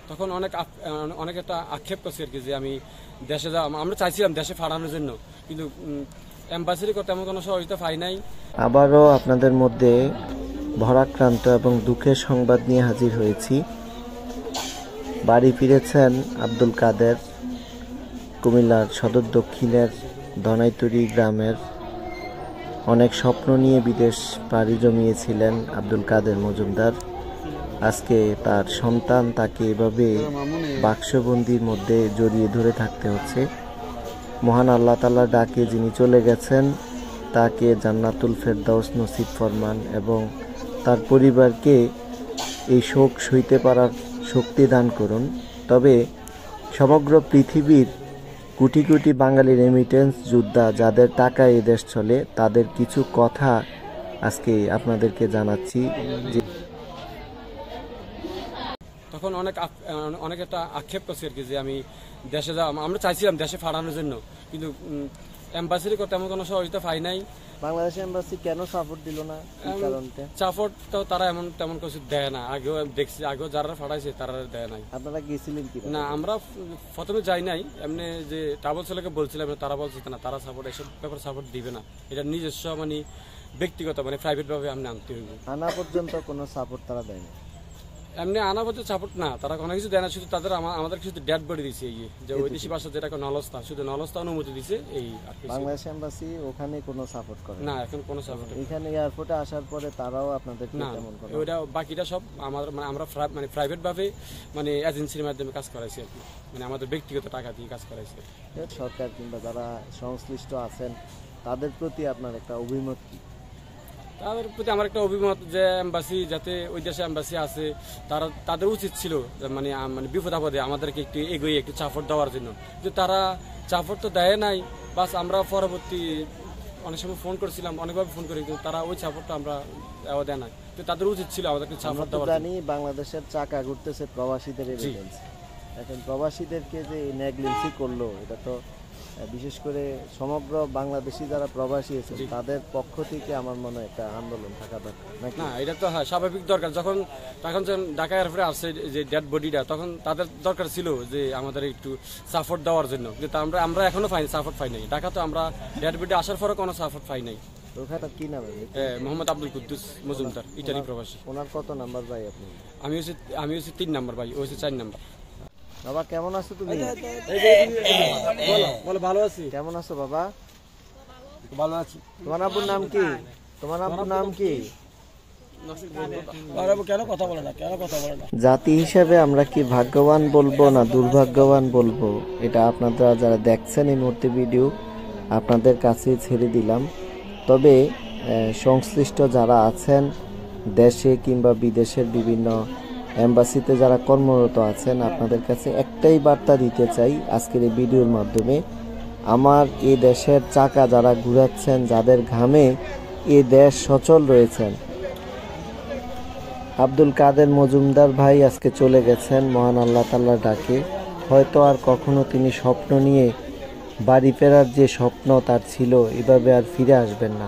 তখন অনেক একটা আক্ষেপ করছে আর কি যে আমি দেশে যা আমরা চাইছিলাম দেশে পাঠানোর জন্য, কিন্তু এম্বাসির তেমন কোনো সহযোগিতা পাই নাই। আবারও আপনাদের মধ্যে ভরাক্রান্ত এবং দুঃখের সংবাদ নিয়ে হাজির হয়েছি। বাড়ি ফিরেছেন আব্দুল কাদের, কুমিল্লার সদর দক্ষিণের ধনাইতুরি গ্রামের। অনেক স্বপ্ন নিয়ে বিদেশ পাড়ি জমিয়েছিলেন আব্দুল কাদের মজুমদার। আজকে তার সন্তান তাকে এভাবে বাক্সবন্দির মধ্যে জড়িয়ে ধরে থাকতে হচ্ছে। মহান আল্লাহ তাআলার ডাকে যিনি চলে গেছেন তাকে জান্নাতুল ফেরদাউস নসিব ফরমান এবং তার পরিবারকে এই শোক সইতে পারার শক্তি দান করুন। তবে সমগ্র পৃথিবীর কোটি কোটি বাঙালি রেমিটেন্স যোদ্ধা যাদের টাকায় এই দেশ চলে, তাদের কিছু কথা আজকে আপনাদেরকে জানাচ্ছি। যে তখন অনেক একটা আক্ষেপ করছে আর কি যে আমি দেশে যা আমরা চাইছিলাম দেশে পাঠানোর জন্য, কিন্তু এম্বাসির তেমন কোনো সহযোগিতা পাই নাই। বাংলাদেশ এম্বাসি কেন সাপোর্ট দিল না? সাপোর্ট তো তারা তেমন কিছু দেয় না। আগেও দেখছি, আগেও যারা পাঠাইছে তারা দেয় নাই। আপনারা গিয়েছিলেন কি না? আমরা প্রথমে যাই নাই, এমনি যে ট্রাভেল ছেলেকে বলছিলাম, তারা বলছে না, তারা সাপোর্ট এসব ব্যাপারে সাপোর্ট দিবে না। এটা নিজস্ব ব্যক্তিগত প্রাইভেট ভাবে আমি আনতে হইব। আনা পর্যন্ত কোনো সাপোর্ট তারা দেয় না। এমনি আনা পর্যন্ত সাপোর্ট না, তারা কোনো কিছু দেয় না। শুধু তাদের আমাদের শুধু ডেড বডি দিছে, এই যে ঐদেশী ভাষা যেটাকে নলস্তা, শুধু নলস্তা অনুমতি দিছে। এই বাংলাদেশ এম্বাসি ওখানে কোনো সাপোর্ট করে না, এখন কোনো সাপোর্ট। এখানে এয়ারপোর্টে আসার পরে তারাও আপনাদের না, ওইটা বাকিটা সব আমরা প্রাইভেট ভাবে এজেন্সির মাধ্যমে কাজ করাইছি আর কি, আমাদের ব্যক্তিগত টাকা দিয়ে কাজ করাইছি। সরকার কিংবা যারা সংশ্লিষ্ট আছেন তাদের প্রতি আপনার একটা অভিমত কি? তাদের প্রতি আমার একটা অভিমত যে এম্বাসি, যাতে ওই দেশে এম্বাসি আছে তাদের উচিত ছিল বিপদ আপদে আমাদেরকে একটু এগিয়ে একটু সাপোর্ট দেওয়ার জন্য। কিন্তু তারা সাপোর্ট তো দেয় নাই। বাস আমরা পরবর্তী অনেক সময় ফোন করেছিলাম, অনেকভাবে ফোন করি, কিন্তু তারা ওই সাপোর্টটা আমরা দেয় নাই। তো তাদের উচিত ছিল আমাদেরকে সাপোর্ট দেওয়ার। জানি বাংলাদেশের চাকা ঘুরতেছে প্রবাসীদের এভিডেন্স। এখন প্রবাসীদেরকে যে নেগলিজেন্সি করলো, এটা তো বিশেষ করে সমগ্র বাংলাদেশি যারা প্রবাসী আছে তাদের পক্ষ থেকে আমার মনে হয় একটা আন্দোলন থাকা দরকার নাকি? না, এটা তো স্বাভাবিক দরকার। যখন ঢাকা এয়ারপোর্টে আসছে যে ডেড বডিটা, তখন তাদের দরকার ছিল যে আমাদের একটু সাপোর্ট দেওয়ার জন্য, কিন্তু আমরা এখনো সাপোর্ট পাই নাই। ঢাকা তো আমরা ডেড বডি আসার পরে কোনো সাপোর্ট পাই নাই। ওখানে কি নাম? মোহাম্মদ আব্দুল কুদ্দুস মজুমদার, ইটালি প্রবাসী। ওনার কত নাম্বার ভাই আপনি? আমি হচ্ছে 3 নাম্বার ভাই, ও হচ্ছে 4 নাম্বার। বাবা কেমন আছো তুমি? বলো ভালো আছি। কেমন আছো বাবা? ভালো আছি। তোমার আব্বুর নাম কি? তোমার আব্বুর নাম কি? জাতি হিসেবে আমরা কি ভাগ্যবান বলবো না দুর্ভাগ্যবান বলবো, এটা আপনারা যারা দেখছেন এই মুহূর্তে ভিডিও আপনাদের কাছে ছেড়ে দিলাম। তবে সংশ্লিষ্ট যারা আছেন দেশে কিংবা বিদেশের বিভিন্ন এম্বাসিতে যারা কর্মরত আছেন, আপনাদের কাছে একটাই বার্তা দিতে চাই আজকের এই ভিডিওর মাধ্যমে। আমার এই দেশের চাকা যারা ঘুরাচ্ছেন, যাদের ঘামে এই দেশ সচল রয়েছেন, আব্দুল কাদের মজুমদার ভাই আজকে চলে গেছেন মহান আল্লাহ তাআলার ডাকে। হয়তো আর কখনো তিনি স্বপ্ন নিয়ে বাড়ি ফেরার যে স্বপ্ন তার ছিল, এভাবে আর ফিরে আসবেন না।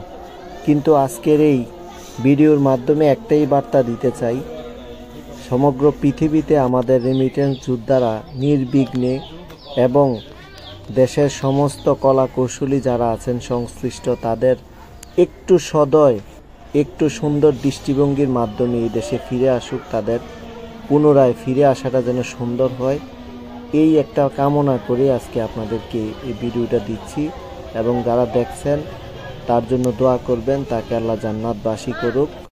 কিন্তু আজকের এই ভিডিওর মাধ্যমে একটাই বার্তা দিতে চাই, সমগ্র পৃথিবীতে আমাদের রেমিটেন্স যোদ্ধারা নির্বিঘ্নে এবং দেশের সমস্ত কলা কৌশলী যারা আছেন সংশ্লিষ্ট, তাদের একটু সদয়, একটু সুন্দর দৃষ্টিভঙ্গির মাধ্যমে এই দেশে ফিরে আসুক। তাদের পুনরায় ফিরে আসাটা যেন সুন্দর হয়, এই একটা কামনা করে আজকে আপনাদেরকে এই ভিডিওটা দিচ্ছি। এবং যারা দেখছেন তার জন্য দোয়া করবেন, তাকে আল্লাহ জান্নাতবাসী করুক।